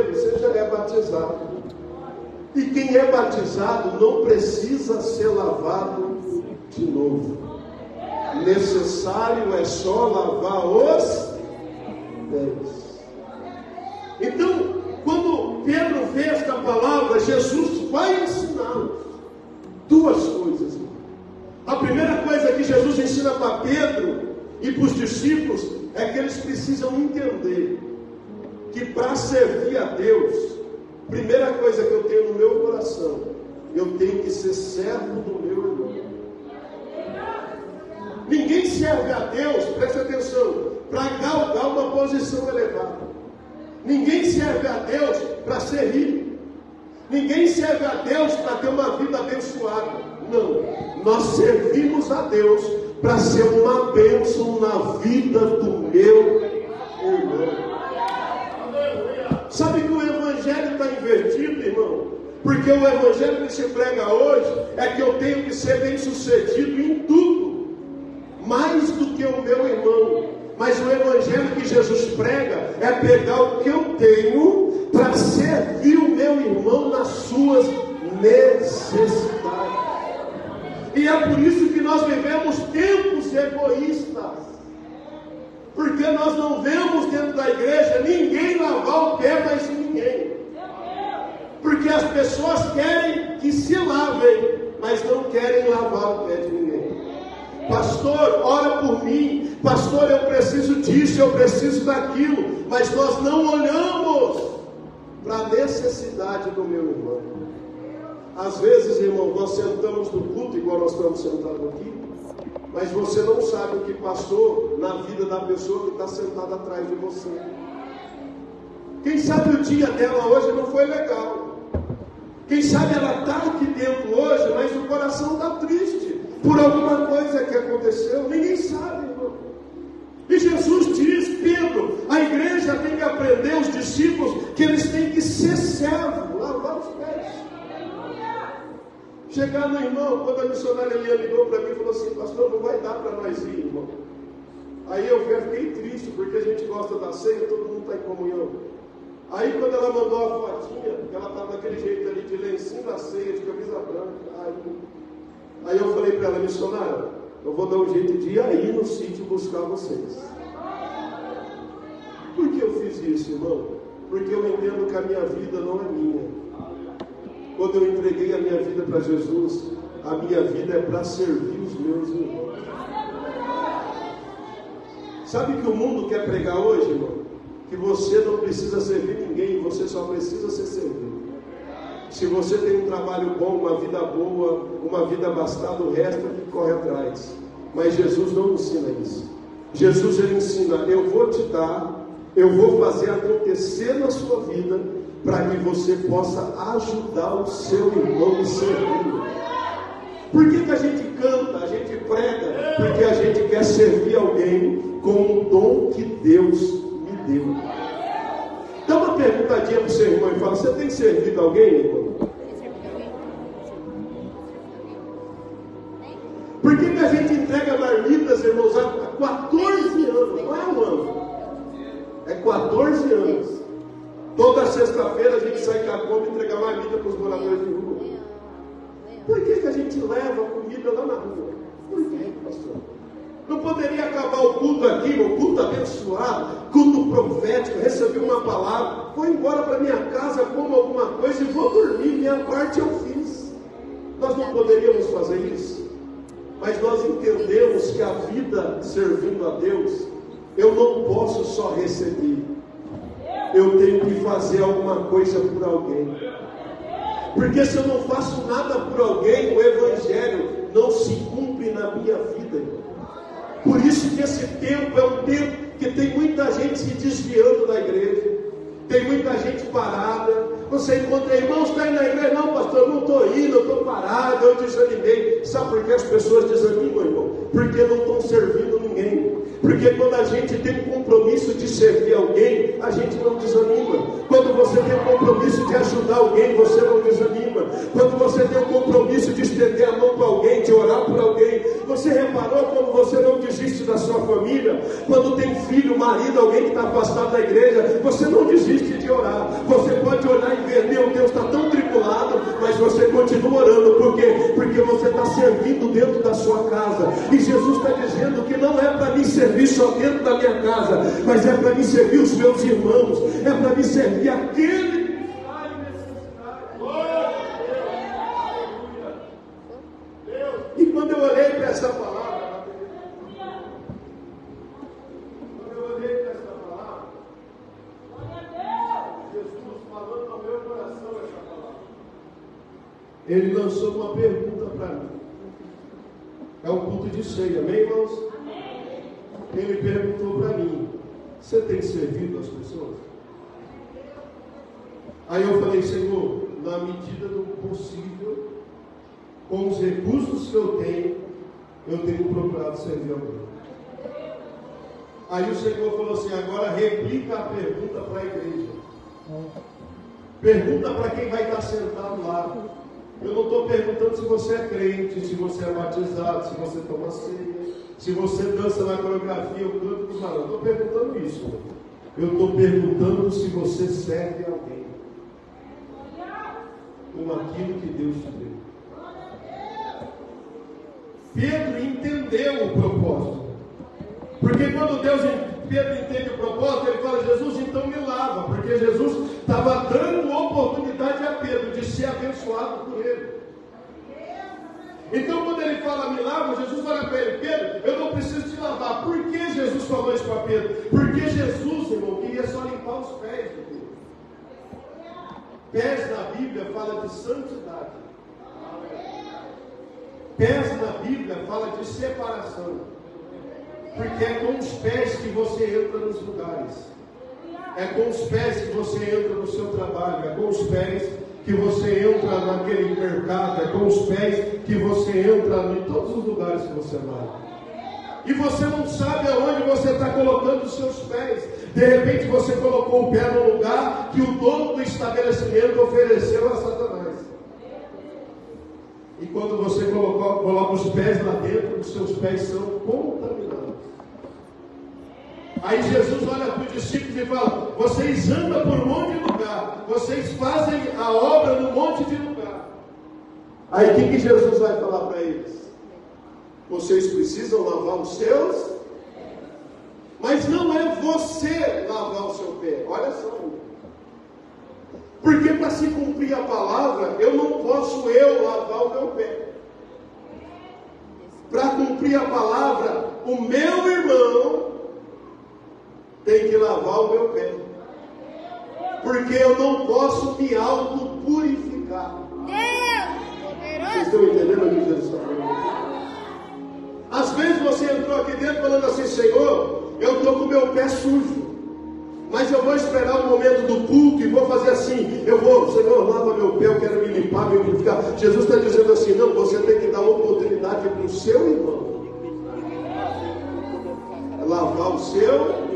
Pedro, você já é batizado. E quem é batizado não precisa ser lavado de novo. Necessário é só lavar os pés. Então, quando Pedro vê esta palavra, Jesus vai ensiná-los duas coisas. A primeira coisa que Jesus ensina para Pedro e para os discípulos é que eles precisam entender que para servir a Deus, primeira coisa que eu tenho no meu coração, eu tenho que ser servo do meu irmão. Ninguém serve a Deus, preste atenção, para galgar uma posição elevada. Ninguém serve a Deus para ser rico. Ninguém serve a Deus para ter uma vida abençoada. Não, nós servimos a Deus para ser uma bênção na vida do meu irmão. Sabe que o evangelho está invertido, irmão? Porque o evangelho que se prega hoje é que eu tenho que ser bem sucedido em tudo, mais do que o meu irmão. Mas o evangelho que Jesus prega é pegar o que eu tenho para servir o meu irmão nas suas necessidades. E é por isso que nós vivemos tempos egoístas. Porque nós não vemos dentro da igreja ninguém lavar o pé mais de ninguém. Porque as pessoas querem que se lavem, mas não querem lavar o pé de ninguém. Pastor, ora por mim. Pastor, eu preciso disso, eu preciso daquilo. Mas nós não olhamos para a necessidade do meu irmão. Às vezes, irmão, nós sentamos no culto, igual nós estamos sentados aqui, mas você não sabe o que passou na vida da pessoa que está sentada atrás de você. Quem sabe o dia dela hoje não foi legal. Quem sabe ela está aqui dentro hoje, mas o coração está triste por alguma coisa que aconteceu. Ninguém sabe, irmão. E Jesus diz, Pedro, a igreja tem que aprender, os discípulos, que eles têm que ser servos, lavar os pés. Chegar no irmão, quando a missionária Elia ligou para mim e falou assim, pastor, não vai dar para nós ir, irmão. Aí eu fiquei triste, porque a gente gosta da ceia, todo mundo está em comunhão. Aí quando ela mandou a fotinha, ela estava daquele jeito ali, de lencinho da ceia, de camisa branca. Aí eu falei para ela, missionária, eu vou dar um jeito de ir aí no sítio buscar vocês. Por que eu fiz isso, irmão? Porque eu entendo que a minha vida não é minha. Quando eu entreguei a minha vida para Jesus, a minha vida é para servir os meus irmãos. Sabe que o mundo quer pregar hoje, irmão? Que você não precisa servir ninguém, você só precisa ser servido. Se você tem um trabalho bom, uma vida boa, uma vida abastada, o resto é que corre atrás. Mas Jesus não ensina isso. Jesus ele ensina, eu vou te dar, eu vou fazer acontecer na sua vida, para que você possa ajudar o seu irmão e servir. Por que a gente canta, a gente prega? Porque a gente quer servir alguém com o dom que Deus me deu. Dá uma perguntadinha para o seu irmão e fala, você tem servido alguém, irmão? Por que a gente entrega marmitas, irmãos, há 14 anos? Não é um ano, é 14 anos. Toda sexta-feira a gente sai com a conta e entrega marmita para os moradores de rua. Por que a gente leva comida lá na rua? Por que, pastor? Não poderia acabar o culto aqui, o culto abençoado, culto profético, recebi uma palavra, vou embora para minha casa, como alguma coisa e vou dormir, minha parte eu fiz. Nós não poderíamos fazer isso, mas nós entendemos que a vida servindo a Deus, eu não posso só receber, eu tenho que fazer alguma coisa por alguém. Porque se eu não faço nada por alguém, o evangelho não se cumpre na minha vida. Por isso que esse tempo é um tempo que tem muita gente se desviando da igreja, tem muita gente parada. Você encontra irmãos, está indo na igreja? Não, pastor, eu não estou indo, eu estou parado, eu desanimei. Sabe por que as pessoas desanimam, irmão? Porque não estão servindo ninguém. Porque quando a gente tem um compromisso de servir alguém, a gente não desanima. Quando você tem um compromisso de ajudar alguém, você não desanima. Quando você tem um compromisso de estender a mão para alguém, de orar por alguém, você reparou como você não desiste da sua família? Quando tem filho, marido, alguém que está afastado da igreja, você não desiste de orar. Você E Jesus está dizendo que não é para me servir só dentro da minha casa, mas é para me servir os meus irmãos, é para me servir aquele que está em necessidade. E quando eu olhei para essa palavra, Jesus falando ao meu coração essa palavra, Ele lançou uma pergunta para mim. É um culto de ceia, amém, irmãos? Amém. Ele perguntou para mim: você tem servido as pessoas? Aí eu falei: Senhor, na medida do possível, com os recursos que eu tenho procurado servir alguém. Aí o Senhor falou assim: agora replica a pergunta para a igreja. Pergunta para quem vai estar sentado lá. Eu não estou perguntando se você é crente, se você é batizado, se você toma ceia, se você dança na coreografia, eu canto com os varões. Não estou perguntando isso. Eu estou perguntando se você serve alguém com aquilo que Deus te deu. Pedro entendeu o propósito. Porque quando Pedro entende o propósito, ele fala: Jesus, então me lava. Porque Jesus estava dando uma oportunidade a Pedro de ser abençoado por ele. Então quando ele fala me lava, Jesus olha para ele: Pedro, eu não preciso te lavar. Por que Jesus falou isso para Pedro? Porque Jesus, irmão, queria só limpar os pés de Pedro. Pés na Bíblia fala de santidade. Pés na Bíblia fala de separação. Porque é com os pés que você entra nos lugares. É com os pés que você entra no seu trabalho. É com os pés que você entra naquele mercado. É com os pés que você entra em todos os lugares que você vai. E você não sabe aonde você está colocando os seus pés. De repente você colocou o pé no lugar que o dono do estabelecimento ofereceu a Satanás. E quando você coloca os pés lá dentro, os seus pés são contaminados. Aí Jesus olha para os discípulos e fala: vocês andam por um monte de lugar, vocês fazem a obra num monte de lugar. Aí o que Jesus vai falar para eles? Vocês precisam lavar os seus, mas não é você lavar o seu pé. Olha só. Porque para se cumprir a palavra, eu não posso lavar o meu pé. Para cumprir a palavra, o meu irmão tem que lavar o meu pé. Porque eu não posso me auto-purificar. Vocês estão entendendo o que Jesus está falando? Às vezes você entrou aqui dentro falando assim: Senhor, eu estou com o meu pé sujo, mas eu vou esperar o momento do culto e vou fazer assim. Senhor, lava meu pé, eu quero me limpar, me purificar. Jesus está dizendo assim: não, você tem que dar uma oportunidade para o seu irmão lavar o seu.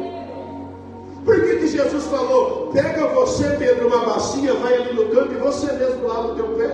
Por que Jesus falou: pega você, Pedro, uma bacia, vai ali no canto e você mesmo lava o teu pé?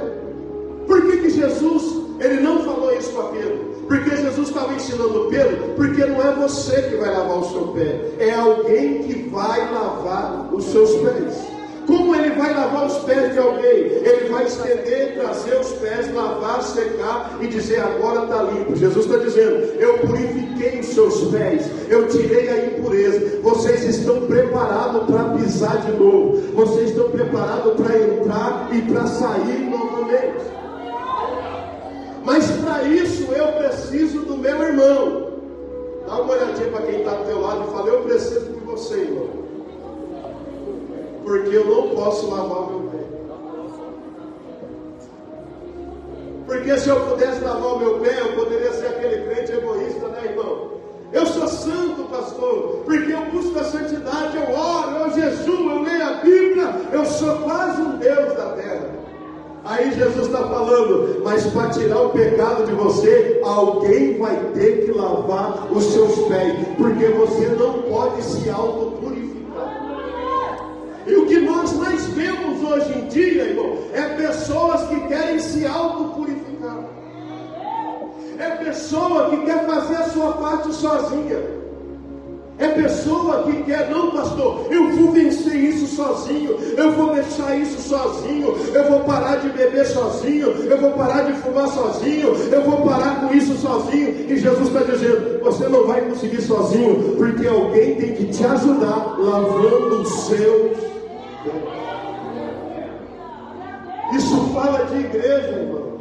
Por que Jesus, ele não falou isso para Pedro? Porque Jesus estava ensinando Pedro, porque não é você que vai lavar o seu pé, é alguém que vai lavar os seus pés. Como ele vai lavar os pés de alguém? Ele vai estender, trazer os pés, lavar, secar e dizer: agora está limpo. Jesus está dizendo: eu purifiquei os seus pés, eu tirei a impureza. Vocês estão preparados para pisar de novo. Vocês estão preparados para entrar e para sair novamente. Mas para isso eu preciso do meu irmão. Dá uma olhadinha para quem está do teu lado e fala: eu preciso de você, irmão. Porque eu não posso lavar o meu pé. Porque se eu pudesse lavar o meu pé, eu poderia ser aquele crente egoísta, né, irmão? Eu sou santo, pastor, porque eu busco a santidade, eu oro, eu jejuo, eu leio a Bíblia, eu sou quase um Deus da terra. Aí Jesus está falando: mas para tirar o pecado de você, alguém vai ter que lavar os seus pés, porque você não pode se autopurificar. E o que nós mais vemos hoje em dia, irmão, é pessoas que querem se autopurificar. É pessoa que quer fazer a sua parte sozinha. É pessoa que quer, não pastor, eu vou vencer isso sozinho, eu vou deixar isso sozinho, eu vou parar de beber sozinho, eu vou parar de fumar sozinho, eu vou parar com isso sozinho. E Jesus está dizendo, você não vai conseguir sozinho, porque alguém tem que te ajudar lavando os seus pés. Isso fala de igreja, irmão.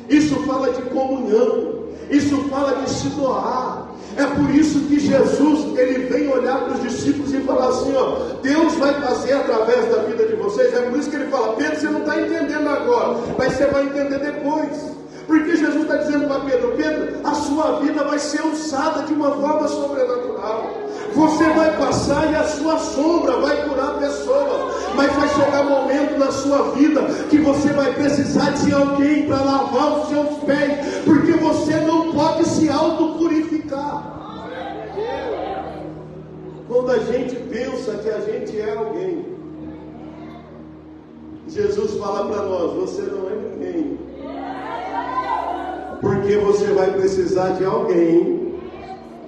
Isso fala de comunhão. Isso fala de se doar. É por isso que Jesus, ele vem olhar para os discípulos e falar assim, ó, Deus vai fazer através da vida de vocês. É por isso que ele fala, Pedro, você não está entendendo agora, mas você vai entender depois. Porque Jesus está dizendo para Pedro, Pedro, a sua vida vai ser usada de uma forma sobrenatural. Você vai passar e a sua sombra vai curar pessoas. Mas vai chegar um momento na sua vida que você vai precisar de alguém para lavar os seus pés. Porque você não pode se autopurificar. Quando a gente pensa que a gente é alguém, Jesus fala para nós, você não é ninguém. Porque você vai precisar de alguém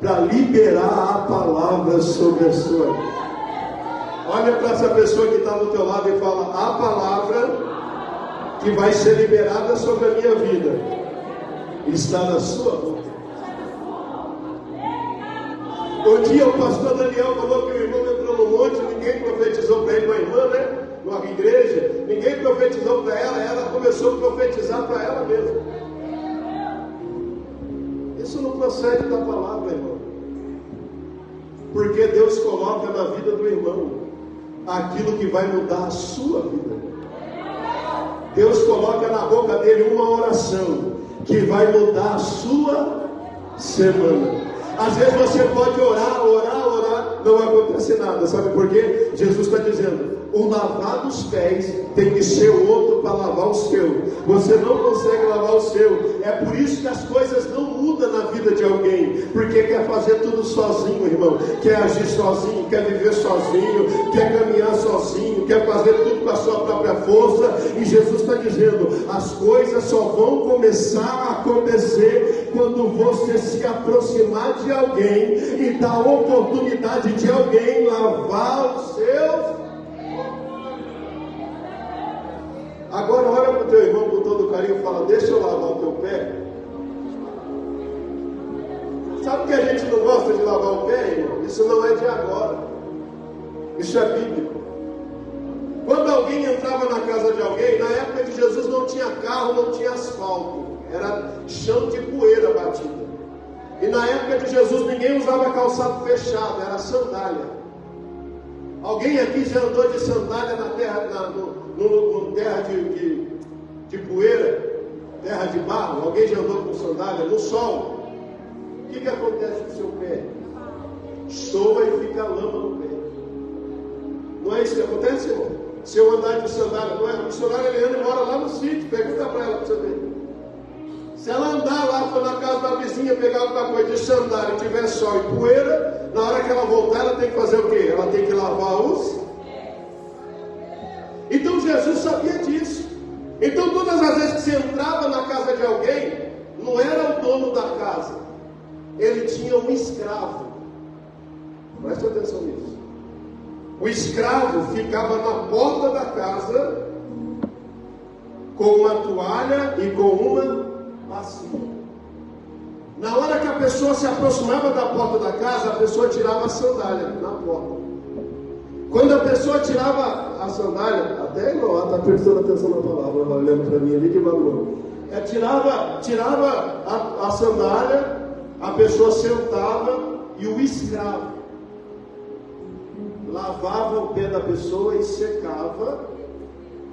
para liberar a palavra sobre a sua vida. Olha para essa pessoa que está do teu lado e fala, a palavra que vai ser liberada sobre a minha vida está na sua boca. Um dia o pastor Daniel falou que o irmão entrou no monte, ninguém profetizou para ele, uma irmã, né? Numa igreja, ninguém profetizou para ela começou a profetizar para ela mesma. Isso não procede da palavra, irmão. Porque Deus coloca na vida do irmão aquilo que vai mudar a sua vida. Deus coloca na boca dele uma oração que vai mudar a sua semana. Às vezes você pode orar, não acontece nada. Sabe por quê? Jesus está dizendo, o lavar dos pés tem que ser outro para lavar o seu. Você não consegue lavar o seu. É por isso que as coisas não mudam na vida de alguém. Porque quer fazer tudo sozinho, irmão. Quer agir sozinho, quer viver sozinho, quer caminhar sozinho, quer fazer tudo com a sua própria força. E Jesus está dizendo, as coisas só vão começar a acontecer quando você se aproximar de alguém e dar a oportunidade de alguém lavar os seus. Agora olha para o teu irmão com todo carinho e fala, deixa eu lavar o teu pé. Sabe que a gente não gosta de lavar o pé, irmão? Isso não é de agora. Isso é bíblico. Quando alguém entrava na casa de alguém, na época de Jesus não tinha carro, não tinha asfalto. Era chão de poeira batida. E na época de Jesus ninguém usava calçado fechado, era sandália. Alguém aqui já andou de sandália na terra, no terra de poeira, terra de barro? Alguém já andou com sandália no sol? O que acontece com o seu pé? Soa e fica lama no pé. Não é isso que acontece, irmão? Se eu andar de sandália, não é? O missionário Eliane mora lá no sítio, pergunta para ela para você ver. Se ela andar lá, for na casa da vizinha, pegar alguma coisa de sandália e tiver sol e poeira, na hora que ela voltar, ela tem que fazer o quê? Ela tem que lavar os. Então Jesus sabia disso. Então todas as vezes que você entrava na casa de alguém, não era o dono da casa, ele tinha um escravo. Preste atenção nisso. O escravo ficava na porta da casa com uma toalha e com uma bacia. Na hora que a pessoa se aproximava da porta da casa, a pessoa tirava a sandália na porta. Quando a pessoa tirava a sandália, até irmão, ela está prestando atenção na palavra, olhando para mim ali de bagulho. Tirava a sandália, a pessoa sentava e o escravo lavava o pé da pessoa e secava,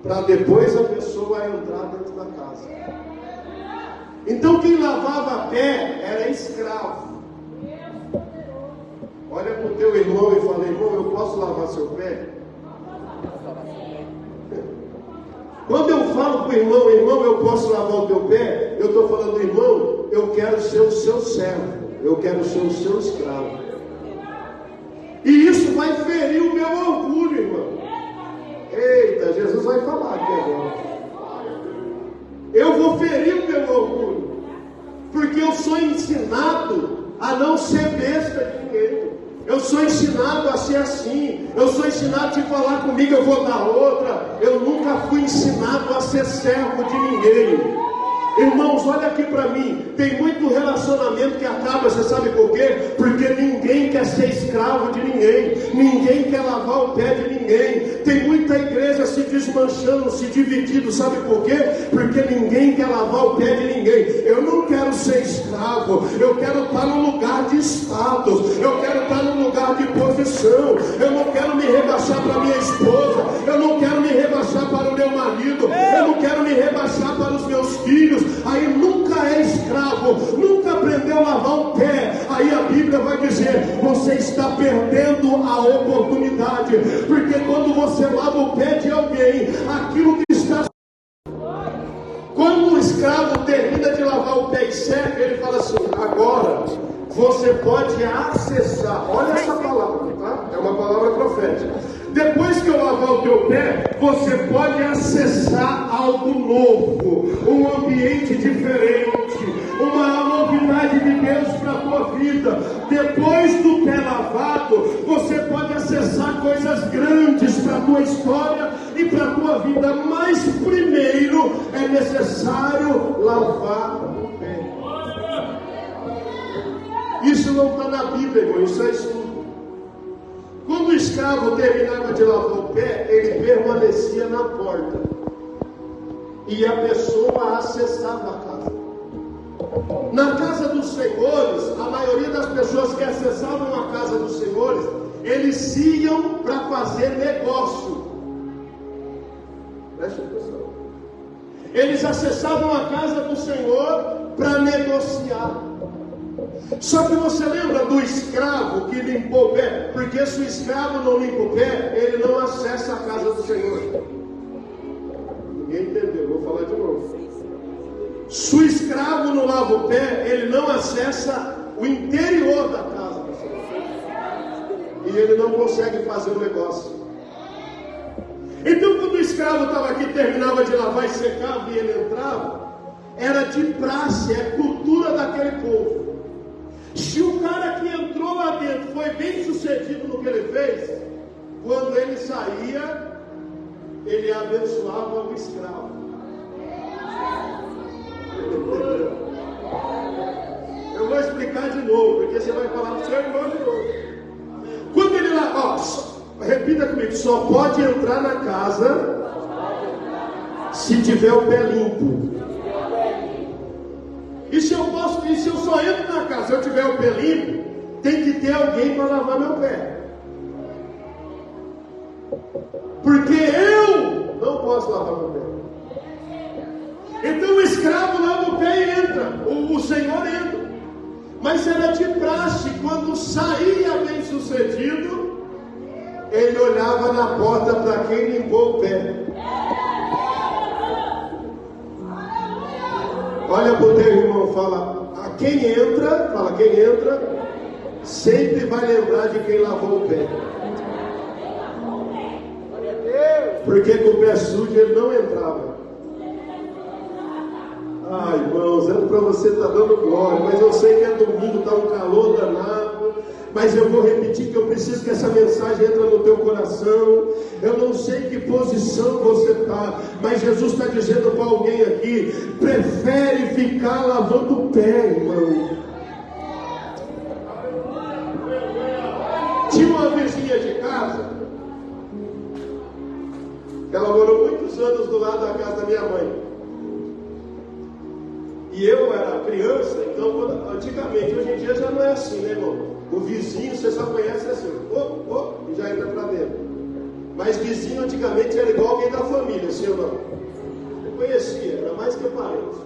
para depois a pessoa entrar dentro da casa. Então quem lavava pé era escravo. Olha para o teu irmão e fala, irmão, eu posso lavar seu pé? Quando eu falo para o irmão, irmão, eu posso lavar o teu pé, eu estou falando, irmão, eu quero ser o seu servo, eu quero ser o seu escravo. E isso vai ferir o meu orgulho, irmão. Eita, Jesus vai falar aqui agora. Eu vou ferir o meu orgulho, porque eu sou ensinado a não ser besta de ninguém. Eu sou sou ensinado a ser assim. Eu sou ensinado a falar comigo, eu vou dar outra. Eu nunca fui ensinado a ser servo de ninguém. Irmãos, olha aqui para mim. Tem muito relacionamento que acaba, você sabe por quê? Porque ninguém quer ser escravo de ninguém. Ninguém quer lavar o pé de ninguém. Tem muita igreja se desmanchando, se dividindo, sabe por quê? Porque ninguém quer lavar o pé de ninguém. Eu não quero ser escravo. Eu quero estar no lugar de status. Eu quero estar no lugar de posição. Eu não quero me rebaixar para minha esposa. Eu não quero me rebaixar para o meu marido. Eu não quero me rebaixar para os meus filhos. Aí nunca é escravo, nunca aprendeu a lavar o pé. Aí a Bíblia vai dizer: você está perdendo a oportunidade, porque quando você lava o pé de alguém, aquilo que está... Quando o escravo termina de lavar o pé e seca, ele fala assim: agora você pode acessar. Olha essa palavra, tá? É uma palavra profética. Depois que eu lavar o teu pé, você pode acessar algo novo, um ambiente diferente, uma novidade de Deus para a tua vida. Depois do pé lavado, você pode acessar coisas grandes para a tua história e para a tua vida. Mas primeiro é necessário lavar o pé. Isso não está na Bíblia, irmão, isso é estudo. Quando o escravo terminava de lavar o pé, ele permanecia na porta. E a pessoa acessava a casa. Na casa dos senhores, a maioria das pessoas que acessavam a casa dos senhores, eles iam para fazer negócio. Preste atenção. Eles acessavam a casa do Senhor para negociar. Só que você lembra do escravo que limpou o pé? Porque se o escravo não limpa o pé, ele não acessa a casa do Senhor. Ninguém entendeu, vou falar de novo. Se o escravo não lava o pé, ele não acessa o interior da casa do Senhor. E ele não consegue fazer o negócio. Então quando o escravo estava aqui, terminava de lavar e secava e ele entrava, era de praxe, é cultura daquele povo. Se o cara que entrou lá dentro foi bem sucedido no que ele fez, quando ele saía, ele abençoava o escravo. Eu vou explicar de novo, porque você vai falar para o seu irmão de novo. Quando ele lá, repita comigo, só pode entrar na casa se tiver o pé limpo. E se eu só entro na casa, se eu tiver o pé limpo, tem que ter alguém para lavar meu pé. Porque eu não posso lavar meu pé. Então o escravo lava o pé e entra, o Senhor entra. Mas era de praxe, quando saía bem sucedido, ele olhava na porta para quem limpou o pé. Olha para o teu irmão, fala: a quem entra, sempre vai lembrar de quem lavou o pé. Porque com o pé sujo ele não entrava. Ai, irmãos, era para você estar dando glória, mas eu sei que é domingo, está um calor danado. Mas eu vou repetir que eu preciso que essa mensagem entre no teu coração. Eu não sei que posição você está, mas Jesus está dizendo para alguém aqui: prefere ficar lavando o pé, irmão. Tinha uma vizinha de casa, ela morou muitos anos do lado da casa da minha mãe. E eu era criança, então antigamente, hoje em dia já não é assim, né, irmão? O vizinho, você só conhece assim, e já entra para dentro. Mas vizinho antigamente era igual alguém da família, sim ou não? Eu conhecia, era mais que parente.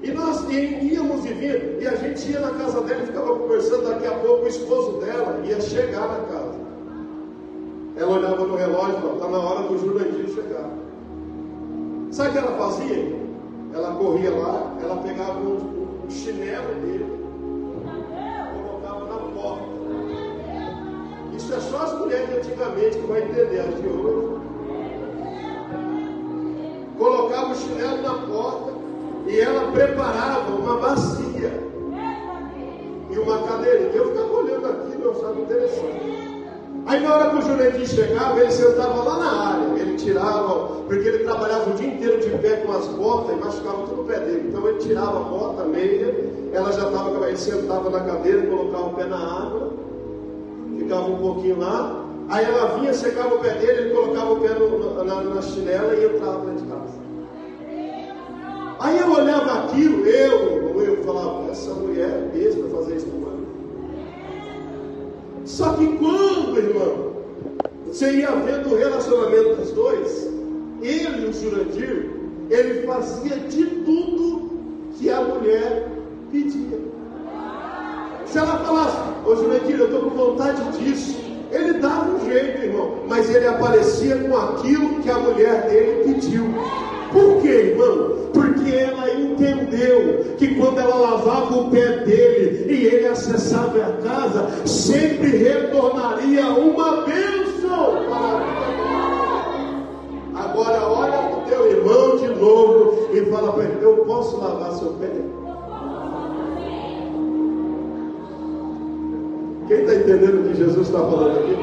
E nós íamos e vinha, e a gente ia na casa dela e ficava conversando. Daqui a pouco o esposo dela ia chegar na casa. Ela olhava no relógio e falava: está na hora do Jurandir chegar. Sabe o que ela fazia? Ela corria lá, ela pegava um chinelo dele, colocava na porta. Isso é só as mulheres de antigamente que vão entender, as de hoje. Colocava o chinelo na porta e ela preparava uma bacia e uma cadeirinha. Eu ficava olhando aquilo, eu achava interessante. Aí na hora que o Jurandir chegava, ele sentava lá na área, ele tirava, porque ele trabalhava o dia inteiro de pé com as botas e machucava tudo o pé dele. Então ele tirava a bota, a meia, ela já estava, ele sentava na cadeira, colocava o pé na água, ficava um pouquinho lá, aí ela vinha, secava o pé dele, ele colocava o pé na chinela e entrava dentro de casa. Aí eu olhava aquilo, eu falava, essa mulher é mesmo para fazer isso comigo. Só que quando, irmão, você ia vendo o relacionamento dos dois, ele e o Jurandir, ele fazia de tudo que a mulher pedia. Se ela falasse, ô Jurandir, eu estou com vontade disso, ele dava um jeito, irmão, mas ele aparecia com aquilo que a mulher dele pediu. Por quê, irmão? Porque ela entendeu que quando ela lavava o pé dele e ele acessava a casa, sempre retornaria uma bênção para a vida dele. Agora olha para o teu irmão de novo e fala para ele, eu posso lavar seu pé? Quem está entendendo o que Jesus está falando aqui?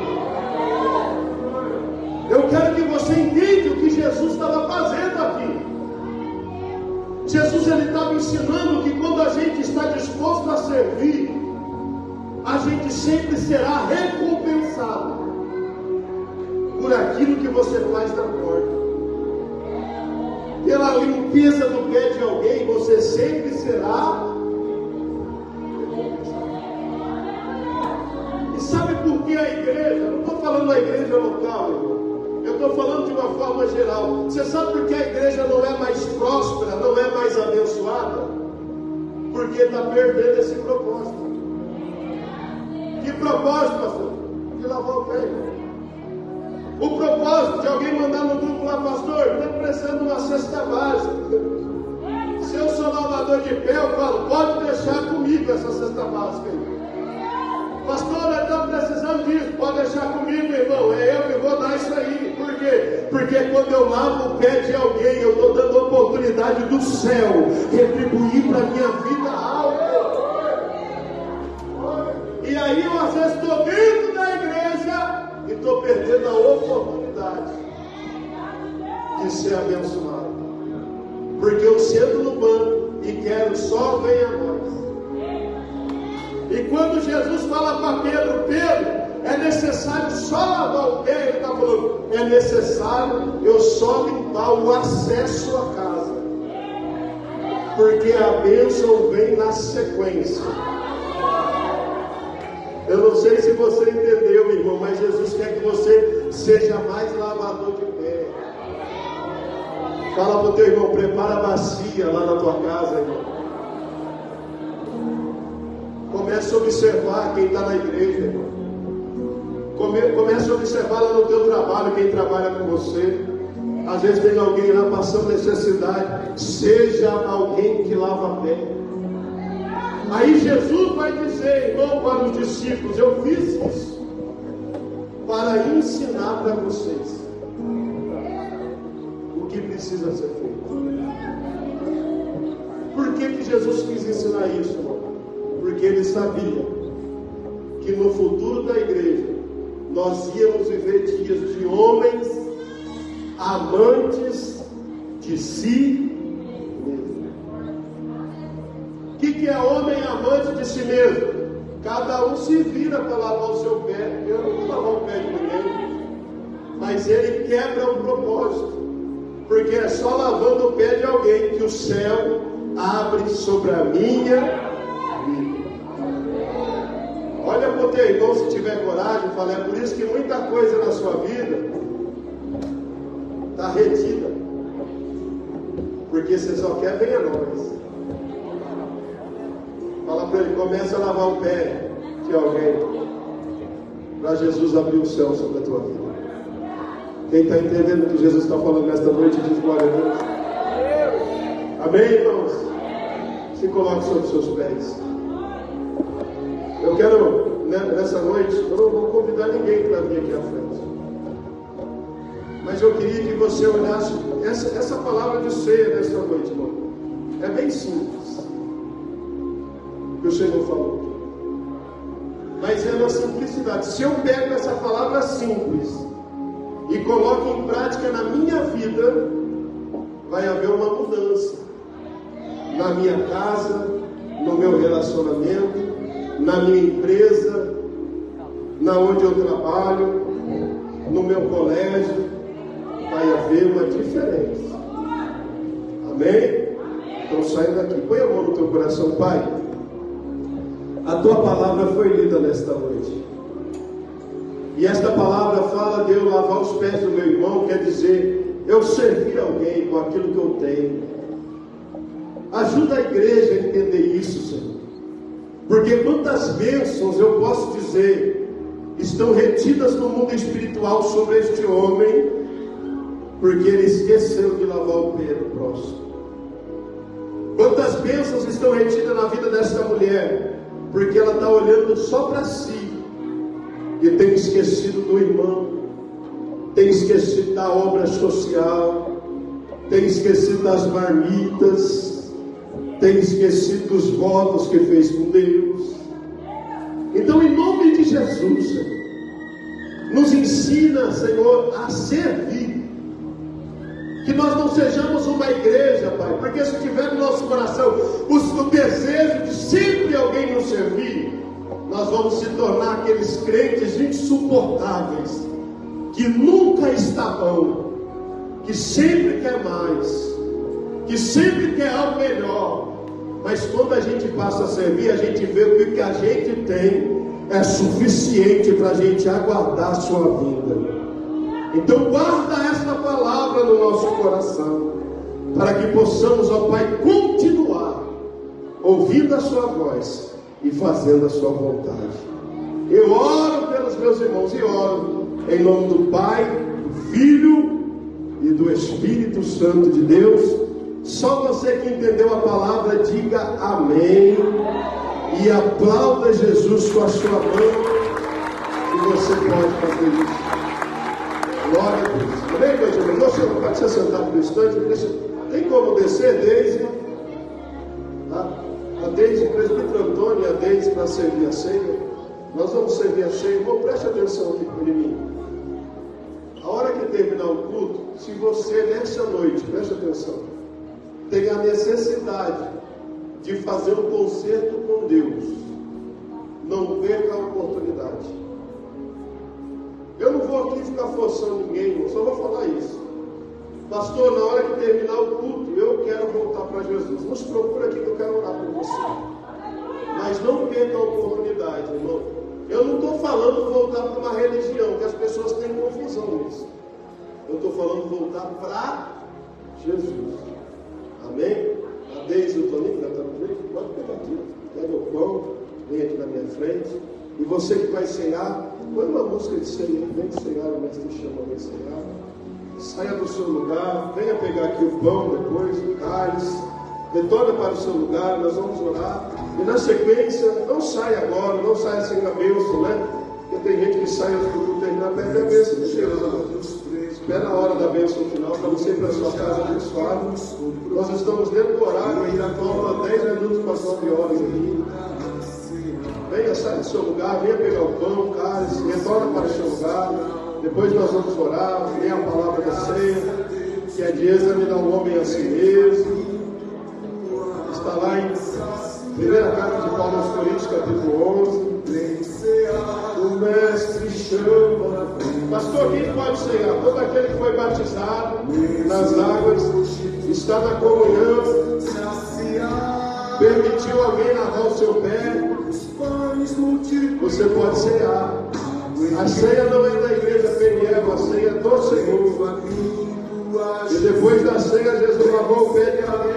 Eu quero que você entenda o que Jesus estava fazendo aqui. Jesus ele estava ensinando que quando a gente está disposto a servir, a gente sempre será recompensado por aquilo que você faz na porta. Pela limpeza do pé de alguém, você sempre será recompensado. E sabe por que a igreja? Não estou falando da igreja local, irmão. Eu estou falando de uma forma geral. Você sabe por que a igreja não é mais próspera, não é mais abençoada? Porque está perdendo esse propósito. Que propósito, pastor? De lavar o pé. O propósito de alguém mandar no grupo lá, pastor, estou precisando de uma cesta básica. Se eu sou lavador de pé, eu falo, pode deixar comigo essa cesta básica aí. Pastor, nós estamos precisando disso. Pode deixar comigo, irmão. É eu que vou dar isso aí. Por quê? Porque quando eu lavo o pé de alguém, eu estou dando a oportunidade do céu retribuir para a minha vida algo. E aí eu às vezes estou dentro da igreja e estou perdendo a oportunidade de ser abençoado. Porque eu sento no banco e quero só venha a nós. E quando Jesus fala para Pedro, Pedro, é necessário só lavar o pé, ele está falando, é necessário eu só limpar o acesso à casa. Porque a bênção vem na sequência. Eu não sei se você entendeu, meu irmão, mas Jesus quer que você seja mais lavador de pé. Fala para o teu irmão, prepara a bacia lá na tua casa, irmão. Comece a observar quem está na igreja, irmão. Comece a observar lá no teu trabalho, quem trabalha com você. Às vezes tem alguém lá passando necessidade. Seja alguém que lava pé. Aí Jesus vai dizer, irmão, para os discípulos, eu fiz isso para ensinar para vocês o que precisa ser feito. Por que Jesus quis ensinar isso, irmão? Porque ele sabia que no futuro da igreja nós íamos viver dias de homens amantes de si mesmo. O que é homem amante de si mesmo? Cada um se vira para lavar o seu pé. Eu não vou lavar o pé de ninguém, mas ele quebra o propósito, porque é só lavando o pé de alguém que o céu abre sobre a minha vida. Olha para o teu irmão, se tiver coragem, fala, é por isso que muita coisa na sua vida está retida, porque você só quer bem a nós. Fala para ele, começa a lavar o pé de alguém, para Jesus abrir o céu sobre a tua vida. Quem está entendendo o que Jesus está falando nesta noite, diz glória a Deus. Amém, irmãos? Se coloque sobre os seus pés. Eu quero, nessa noite, eu não vou convidar ninguém para vir aqui à frente, mas eu queria que você olhasse essa palavra de ceia nessa noite, irmão. É bem simples que o Senhor falou. mas é na simplicidade. Se eu pego essa palavra simples e coloco em prática na minha vida, vai haver uma mudança na minha casa, no meu relacionamento, na minha empresa, na onde eu trabalho, no meu colégio. Vai haver uma diferença. Amém? Então sai daqui, põe a mão no teu coração. Pai, a tua palavra foi lida nesta noite, e esta palavra fala de eu lavar os pés do meu irmão, quer dizer, eu servir alguém com aquilo que eu tenho. Ajuda a igreja a entender isso, Senhor, porque quantas bênçãos eu posso dizer estão retidas no mundo espiritual sobre este homem, porque ele esqueceu de lavar o pé do próximo. Quantas bênçãos estão retidas na vida desta mulher, porque ela está olhando só para si e tem esquecido do irmão, tem esquecido da obra social, tem esquecido das marmitas, tem esquecido dos votos que fez com Deus. Então, em nome de Jesus, Senhor, nos ensina, Senhor, a servir. Que nós não sejamos uma igreja, Pai, porque se tiver no nosso coração o desejo de sempre alguém nos servir, nós vamos se tornar aqueles crentes insuportáveis, que nunca está bom, que sempre quer mais, que sempre quer algo melhor, mas quando a gente passa a servir, a gente vê que o que a gente tem é suficiente para a gente aguardar a sua vinda. Então guarda esta palavra no nosso coração, para que possamos, ó Pai, continuar ouvindo a sua voz e fazendo a sua vontade. Eu oro pelos meus irmãos e oro em nome do Pai, do Filho e do Espírito Santo de Deus. Só você que entendeu a palavra, diga amém e aplauda Jesus com a sua mão, e você pode fazer isso. Glória a Deus. Amém, meus irmãos? Você não pode ser sentado no instante. Tem como descer, Deise? A Deise, presbítero Antônio e a Deise para servir a ceia. Nós vamos servir a ceia. Irmão, preste atenção aqui por mim. A hora que terminar o culto, se você nessa noite, preste atenção, tem a necessidade de fazer um concerto com Deus, não perca a oportunidade. Eu não vou aqui ficar forçando ninguém, eu só vou falar isso. Pastor, na hora que terminar o culto, eu quero voltar para Jesus. Nos procura aqui que eu quero orar por você. Mas não perca a oportunidade, irmão. Eu não estou falando voltar para uma religião, que as pessoas têm confusão nisso. Eu estou falando voltar para Jesus. Amém? A Deise e o Toninho, já está no jeito? Pode pegar aqui. Pega o pão, vem aqui na minha frente. E você que vai cear, põe uma música de ceia, vem cear, o mestre chama, vem cear. Saia do seu lugar, venha pegar aqui o pão depois, o cálice, retorna para o seu lugar, nós vamos orar. E na sequência, não saia agora, não saia sem a bênção, né? Porque tem gente que sai antes do culto terminar, perde a bênção. Espera a hora da bênção final, para você ir para a sua casa abençoado. Nós estamos dentro do horário, ainda falta 10 minutos para as 9 horas aqui. Venha, sai do seu lugar, venha pegar o pão, o cálice, retorna para o seu lugar. Depois nós vamos orar, ler a palavra da ceia, que é de examinar o homem a si mesmo. Está lá em primeira carta de Paulo aos Coríntios, capítulo 11. O mestre chama. Pastor, quem pode cear? Todo aquele que foi batizado nas águas, está na comunhão, permitiu alguém lavar o seu pé, você pode cear. A ceia não é da igreja Peniel, a ceia é do Senhor. E depois da ceia, Jesus lavou o pé de alguém.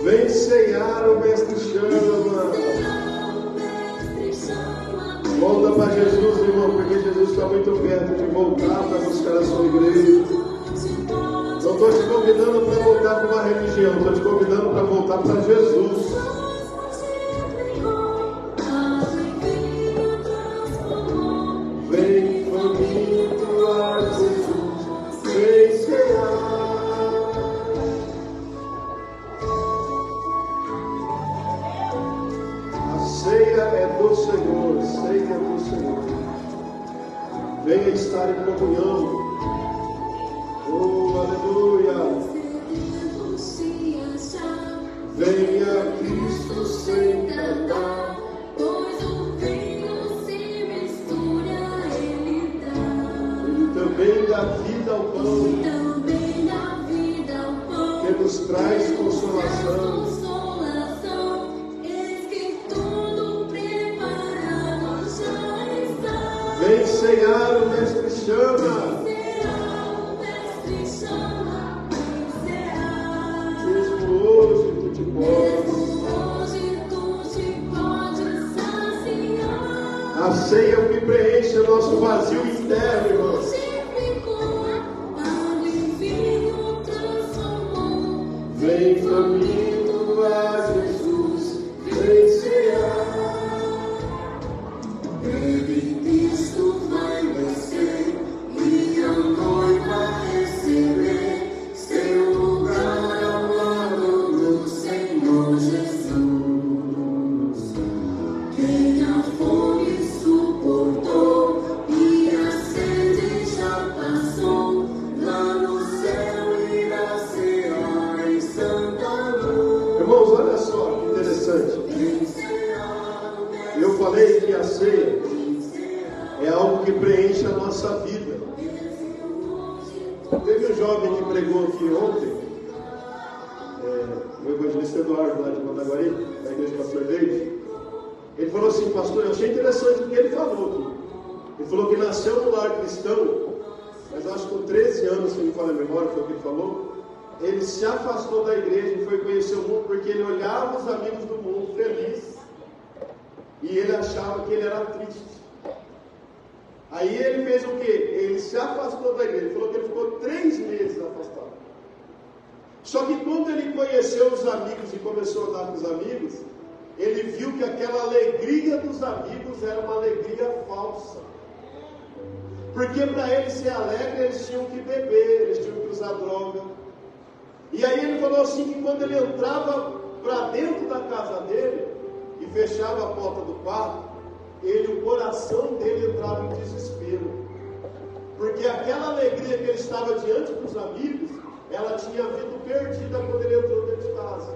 Vem ceiar, o mestre chama. Volta para Jesus, irmão, porque Jesus está muito perto de voltar para buscar a sua igreja. Não estou te convidando para voltar para uma religião, estou te convidando para voltar para Jesus. Vem comigo a Jesus, vem cear. A ceia é do Senhor, ceia é do Senhor. Venha estar em comunhão. Oh, aleluia. Venha Cristo sem cantar, pois o vinho se mistura, Ele dá. Ele também dá vida ao pão, que nos traz consolação. Eis que tudo preparado já está. Vem cear, o Mestre chama. Hoje tu te podes saciar. A ceia é o que preenche o nosso vazio interno, irmão. Vem caminho a Jesus, vem cear. Ele Cristo vai descer e a noiva receber seu lugar ao lado do Senhor Jesus. Quem a fome suportou e a sede já passou, lá no céu irá cear em santa luz. Irmãos, olha só que interessante. Eu falei que a ceia é algo que preenche a nossa vida. Teve um jovem que pregou aqui ontem, o evangelista Eduardo, lá de Mandaguari, da igreja do pastor David. Ele falou assim: pastor, eu achei interessante o que ele falou aqui. Ele falou que nasceu no lar cristão, mas acho que com 13 anos, se não me falha a memória, foi o que ele falou. Ele se afastou da igreja e foi conhecer o mundo, porque ele olhava os amigos do mundo felizes e ele achava que ele era triste. Aí ele fez o quê? Ele se afastou da igreja. Ele falou que ele ficou 3 meses afastado. Só que quando ele conheceu os amigos e começou a andar com os amigos, ele viu que aquela alegria dos amigos era uma alegria falsa. Porque para eles ser alegre, eles tinham que beber, eles tinham que usar droga. E aí ele falou assim que quando ele entrava para dentro da casa dele e fechava a porta do quarto, o coração dele entrava em desespero. Porque aquela alegria que ele estava diante dos amigos, ela tinha vindo perdida quando ele entrou dentro de casa.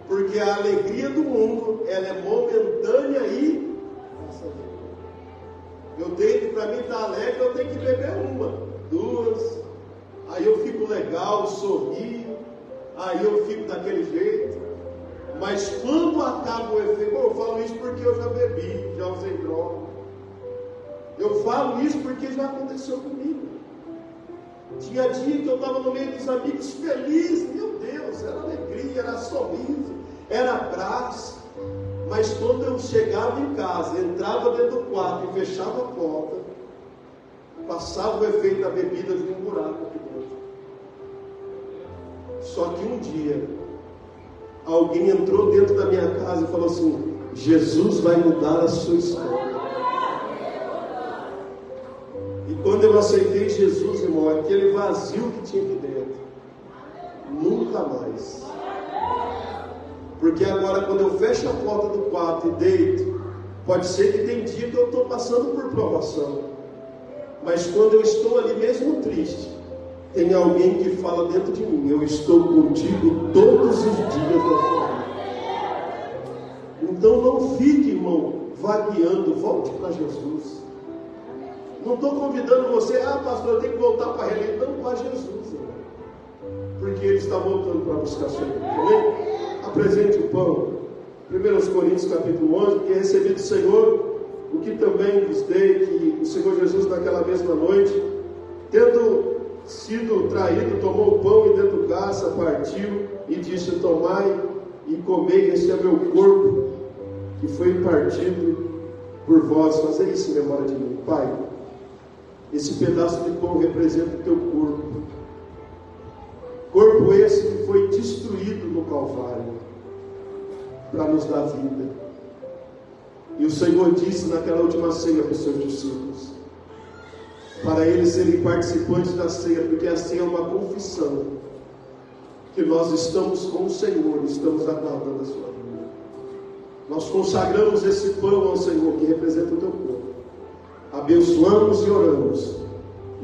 Porque a alegria do mundo, ela é momentânea e passageira. Eu tenho, para mim estar alegre, eu tenho que beber 1, 2, aí eu fico legal, sorrio, aí eu fico daquele jeito. Mas quando acaba o efeito, eu falo isso porque eu já bebi, já usei droga. Eu falo isso porque já aconteceu comigo. Tinha dia que eu estava no meio dos amigos feliz, meu Deus, era alegria, era sorriso, era abraço. Mas quando eu chegava em casa, entrava dentro do quarto e fechava a porta, passava o efeito da bebida de um buraco aqui dentro. Só que um dia, alguém entrou dentro da minha casa e falou assim: Jesus vai mudar a sua história. E quando eu aceitei Jesus, irmão, aquele vazio que tinha aqui dentro, nunca mais. Porque agora, quando eu fecho a porta do quarto e deito, pode ser que tem dia que eu estou passando por provação, mas quando eu estou ali mesmo triste, tem alguém que fala dentro de mim: eu estou contigo todos os dias da sua vida. Então não fique, irmão, vagueando, volte para Jesus. Não estou convidando você: pastor, eu tenho que voltar para a religião. Não, para Jesus, irmão. Porque Ele está voltando para buscar sua vida. Amém? Apresente o pão. 1 Coríntios capítulo 11, que recebi do Senhor o que também vos dei, que o Senhor Jesus naquela mesma noite, tendo sido traído, tomou o pão e dando graça, partiu e disse: tomai e comei, este é meu corpo, que foi partido por vós, fazei isso em memória de mim. Pai, esse pedaço de pão representa o teu corpo. Corpo esse que foi destruído no Calvário para nos dar vida. E o Senhor disse naquela última ceia para os seus discípulos, para eles serem participantes da ceia, porque a ceia é uma confissão que nós estamos com o Senhor, estamos aguardando a sua vida. Nós consagramos esse pão ao Senhor, que representa o teu corpo. Abençoamos e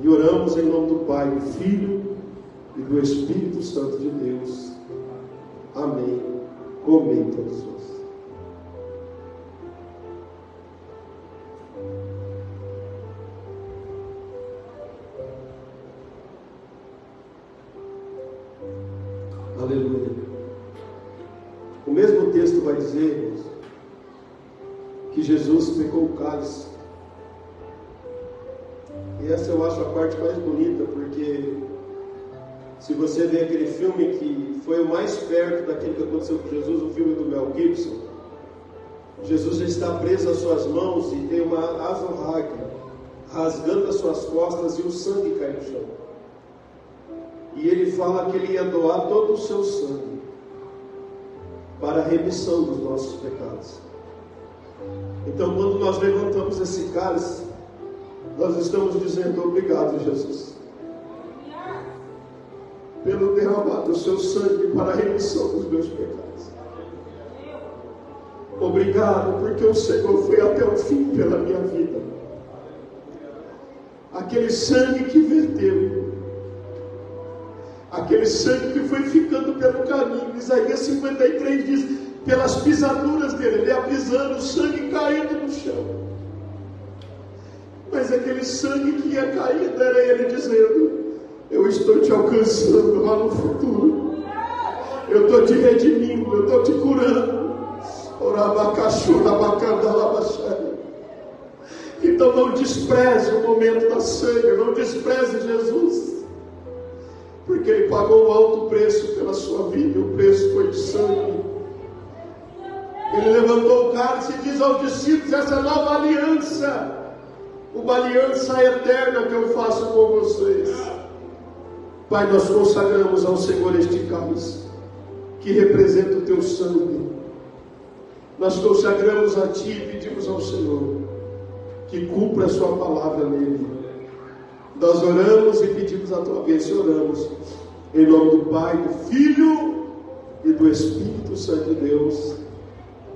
oramos em nome do Pai, do Filho e do Espírito Santo de Deus. Amém. Comei todos vós. Aleluia. O mesmo texto vai dizer, irmãos, que Jesus pegou o cálice. E essa eu acho a parte mais bonita, porque se você vê aquele filme que foi o mais perto daquilo que aconteceu com Jesus, o filme do Mel Gibson, Jesus já está preso às suas mãos e tem uma azorraga rasgando as suas costas e o sangue cai no chão. E ele fala que ele ia doar todo o seu sangue para a remissão dos nossos pecados. Então, quando nós levantamos esse cálice, nós estamos dizendo: obrigado, Jesus, pelo derramar do seu sangue para a remissão dos meus pecados. Obrigado, porque o Senhor foi até o fim pela minha vida. Aquele sangue que verteu, aquele sangue que foi ficando pelo caminho. Isaías 53 diz: pelas pisaduras dele, ele ia pisando, o sangue caindo no chão. Mas aquele sangue que ia caindo era ele dizendo: eu estou te alcançando lá no futuro, eu estou te redimindo, eu estou te curando. Então não despreze o momento da ceia, não despreze Jesus, porque Ele pagou um alto preço pela sua vida, o preço foi de sangue. Ele levantou o cálice e diz aos discípulos: essa nova aliança, uma aliança eterna que eu faço com vocês. Pai, nós consagramos ao Senhor este cálice, que representa o teu sangue. Nós consagramos a Ti e pedimos ao Senhor que cumpra a sua palavra nele. Nós oramos e pedimos a tua bênção. Oramos em nome do Pai, do Filho e do Espírito Santo de Deus.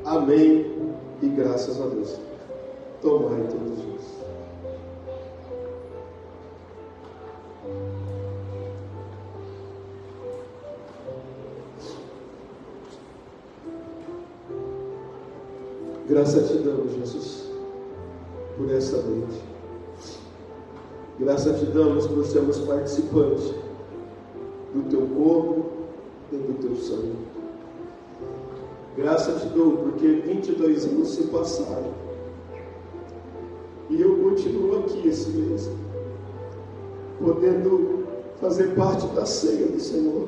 Amém e graças a Deus. Tomai todos vós. Graças te damos, Jesus, por essa noite. Graças te damos por sermos participantes do teu corpo e do teu sangue. Graças te dou porque 22 anos se passaram e eu continuo aqui esse mês, podendo fazer parte da ceia do Senhor.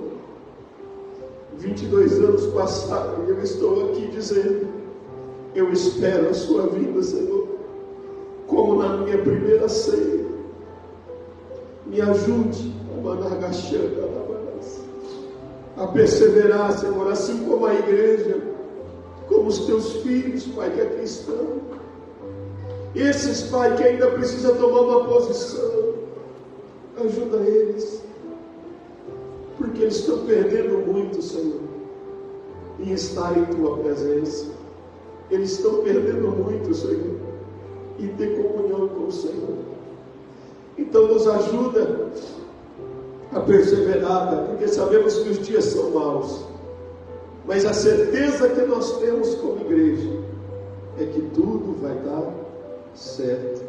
22 anos passaram e eu estou aqui dizendo: eu espero a sua vinda, Senhor, como na minha primeira ceia. Me ajude a perseverar, Senhor, assim como a igreja, como os teus filhos, Pai, que aqui estão. Esses, Pai, que ainda precisam tomar uma posição, ajuda eles, porque eles estão perdendo muito, Senhor, em estar em tua presença. Eles estão perdendo muito, Senhor, em ter comunhão com o Senhor. Então nos ajuda a perseverar, Pai, porque sabemos que os dias são maus, mas a certeza que nós temos como igreja é que tudo vai dar certo,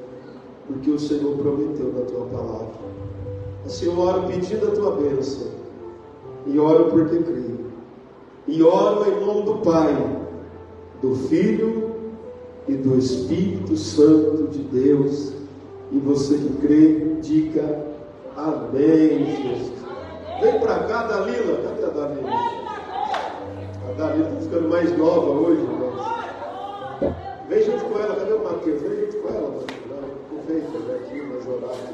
porque o Senhor prometeu na tua palavra. Assim eu oro pedindo a tua bênção, e oro porque creio, e oro em nome do Pai, do Filho e do Espírito Santo de Deus. E você que crê, diga amém, Jesus. Vem para cá, Dalila. Cadê a Dalila? A Dalila está ficando mais nova hoje, irmãos. Vem junto com ela, cadê o Mateus? Vem junto com ela, mano. Não veio, né? Aqui, mas orar aqui.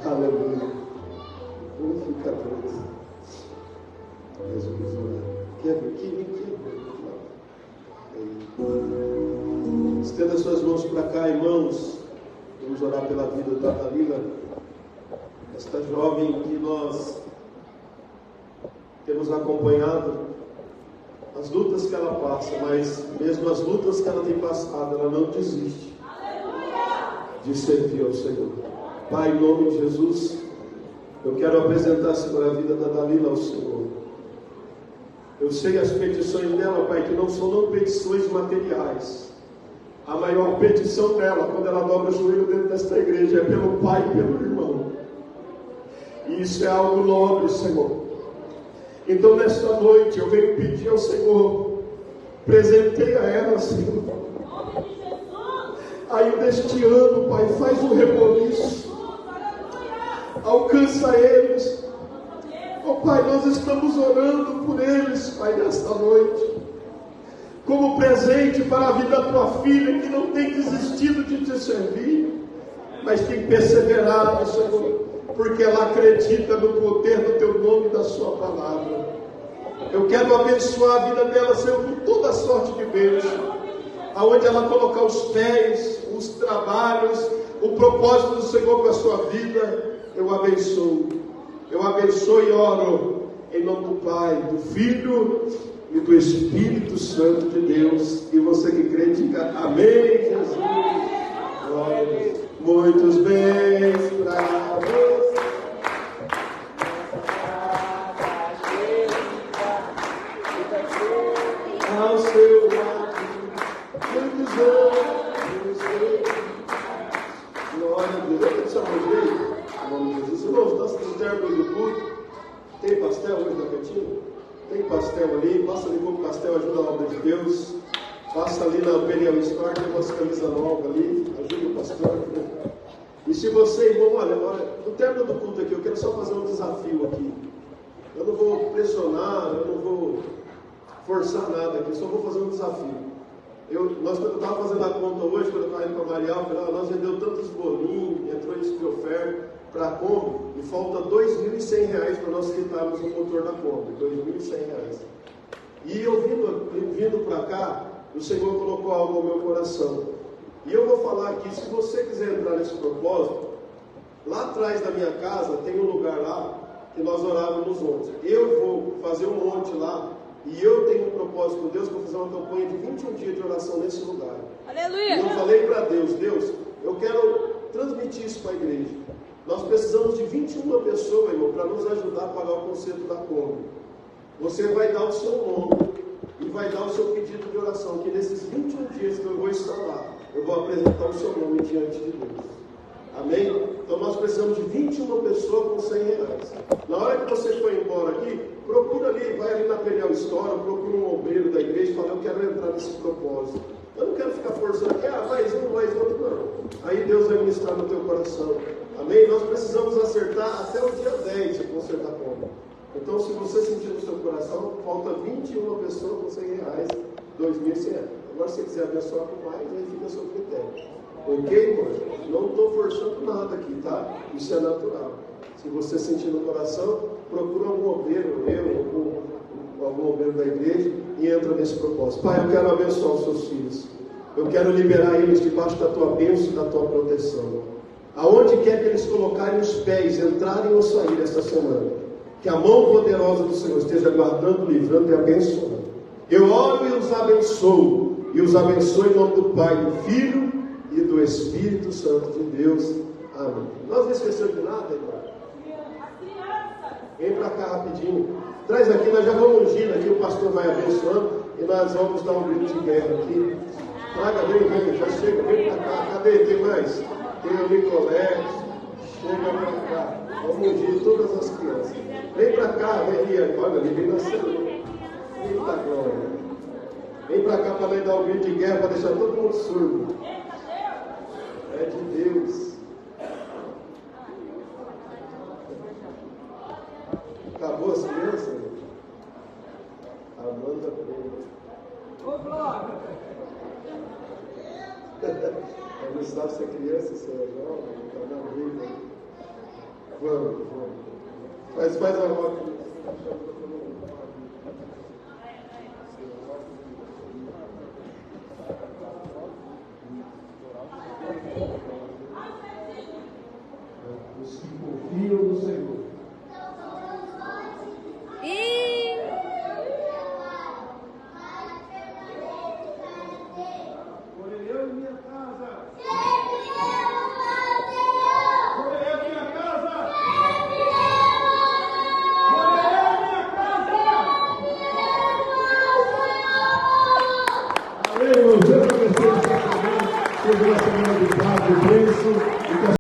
Aleluia. Unificadores. Jesus, quebra aqui, vem aqui. Estenda suas mãos para cá, irmãos. Vamos orar pela vida da Dalila, esta jovem que nós temos acompanhado, as lutas que ela passa, mas mesmo as lutas que ela tem passado, ela não desiste de servir ao Senhor. Pai, em nome de Jesus, eu quero apresentar, Senhor, a vida da Dalila ao Senhor. Eu sei as petições dela, Pai, que não são petições materiais. A maior petição dela, quando ela dobra o joelho dentro desta igreja, é pelo pai e pelo irmão. E isso é algo nobre, Senhor. Então, nesta noite, eu venho pedir ao Senhor, presenteia ela, Senhor. Ainda este ano, Pai, faz um reboliço. Alcança eles. Oh, Pai, nós estamos orando por eles, Pai, nesta noite. Como presente para a vida da tua filha, que não tem desistido de te servir, mas tem perseverado, Senhor, porque ela acredita no poder do teu nome e da sua palavra. Eu quero abençoar a vida dela, Senhor, com toda a sorte de bênção, aonde ela colocar os pés, os trabalhos, o propósito do Senhor para a sua vida, eu abençoo. Eu abençoo e oro em nome do Pai, do Filho e do Espírito Santo de Deus. E você que crê, diga amém, Jesus. Glória a Deus. Muitos bens para você. Ao seu lado, muitos anos. Glória a Deus. Eu quero chamar o jeito. Em nome de Jesus. Irmãos, nós temos término do culto. Tem pastel hoje na cantina? Tem pastel ali, passa ali com o pastel, ajuda a obra de Deus. Passa ali na Imperial Store, tem umas camisas novas ali, ajuda o pastor. E se você, irmão, olha, no término do culto aqui, eu quero só fazer um desafio aqui. Eu não vou pressionar, eu não vou forçar nada aqui, só vou fazer um desafio. Eu estava fazendo a conta hoje, quando eu estava indo para Marial, nós vendeu tantos bolinhos, entrou isso de oferta para a Kombi, e falta R$2.100 para nós quitarmos o motor da Kombi, R$2.100. E eu vindo para cá, o Senhor colocou algo no meu coração. E eu vou falar aqui, se você quiser entrar nesse propósito, lá atrás da minha casa tem um lugar lá que nós orávamos ontem. Eu vou fazer um monte lá, e eu tenho um propósito com Deus para fazer uma campanha de 21 dias de oração nesse lugar. Aleluia! E eu falei para Deus, eu quero transmitir isso para a igreja. Nós precisamos de 21 pessoas, irmão, para nos ajudar a pagar o conserto da Kombi. Você vai dar o seu nome e vai dar o seu pedido de oração, que nesses 21 dias que eu vou estar lá, eu vou apresentar o seu nome diante de Deus. Amém? Então nós precisamos de 21 pessoas com R$100. Na hora que você for embora aqui, procura ali, vai ali na Peniel Store, procura um obreiro da igreja e fala, eu quero entrar nesse propósito. Eu não quero ficar forçando aqui, mais um, mais outro, não. Aí Deus vai ministrar no teu coração. Amém? Nós precisamos acertar até o dia 10 de consertar a Kombi. Então, se você sentir no seu coração, falta 21 pessoas com R$100, R$2.100. Agora, se você quiser abençoar com mais, aí fica a seu critério. Ok, irmão? Não estou forçando nada aqui, tá? Isso é natural. Se você sentir no coração, procura algum obreiro, algum obreiro da igreja e entra nesse propósito. Pai, eu quero abençoar os seus filhos. Eu quero liberar eles debaixo da tua bênção e da tua proteção. Aonde quer que eles colocarem os pés, entrarem ou saírem esta semana, que a mão poderosa do Senhor esteja guardando, livrando e abençoando. Eu oro e os abençoo em nome do Pai, do Filho e do Espírito Santo de Deus. Amém. Nós não esquecemos de nada, irmão? Vem para cá rapidinho. Traz aqui, nós já vamos ungir aqui, o pastor vai abençoando e nós vamos dar um grito de guerra aqui. Traga, vem, já chega, vem para cá. Cadê? Tem mais? Tem o Nicolé. Chega para cá. Vamos ungir todas as crianças. Vem para cá, vem ali, olha ali, vem nascendo. Eita glória. Vem para cá para nós dar um grito de guerra, para deixar todo mundo surdo. É de Deus. Acabou as crianças? Amanda Pedro. Ela não sabe se é criança, se é jovem, está na briga. Vamos. Mas faz a roda.